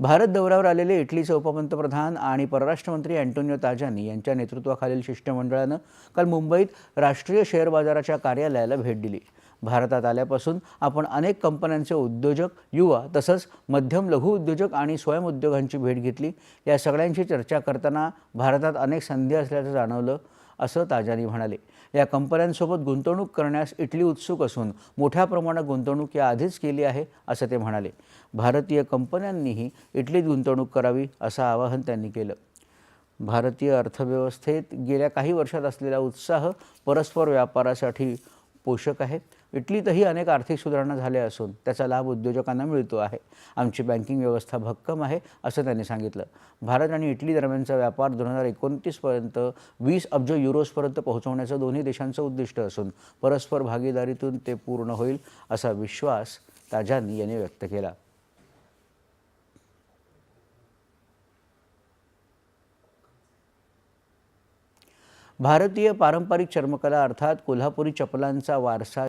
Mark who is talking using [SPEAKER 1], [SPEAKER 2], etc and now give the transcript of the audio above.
[SPEAKER 1] भारत दौऱ्यावर आलेले इटलीचे उपपंतप्रधान आणि परराष्ट्र मंत्री अँटोनियो ताजानी यांच्या नेतृत्वाखालील शिष्टमंडळानं काल मुंबईत राष्ट्रीय शेअर बाजाराच्या कार्यालयाला भेट दिली। भारतात आल्यापासून आपण अनेक कंपन्यांचे उद्योजक, युवा तसंच मध्यम लघु उद्योजक आणि स्वयंउद्योगांची भेट घेतली। या सगळ्यांची चर्चा करताना भारतात अनेक संधी असल्याचं जाणवलं, असं ताजानी म्हणाले। या कंपन्यांसोबत गुंतवणूक करण्यास इटली उत्सुक असून मोठ्या प्रमाणात गुंतवणूक याआधीच केली आहे, असं ते म्हणाले। भारतीय कंपन्यांनीही इटलीत गुंतवणूक करावी, असं आवाहन त्यांनी केलं। भारतीय अर्थव्यवस्थेत गेल्या काही वर्षात असलेला उत्साह परस्पर व्यापारासाठी पोषक आहे। इटलीतही अनेक आर्थिक सुधारणा झाल्या असून त्याचा लाभ उद्योजकांना मिळतो आहे। आमची बँकिंग व्यवस्था भक्कम आहे, असं त्यांनी सांगितलं। भारत आणि इटली दरम्यानचा व्यापार 2029 पर्यंत 20 अब्ज युरोजपर्यंत पोहोचवण्याचं दोन्ही देशांचं उद्दिष्ट असून परस्पर भागीदारीतून ते पूर्ण होईल, असा विश्वास ताजानी यांनी व्यक्त केला। भारतीय पारंपरिक चर्मकला अर्थात कोल्हापुरी चपलांचा वारसा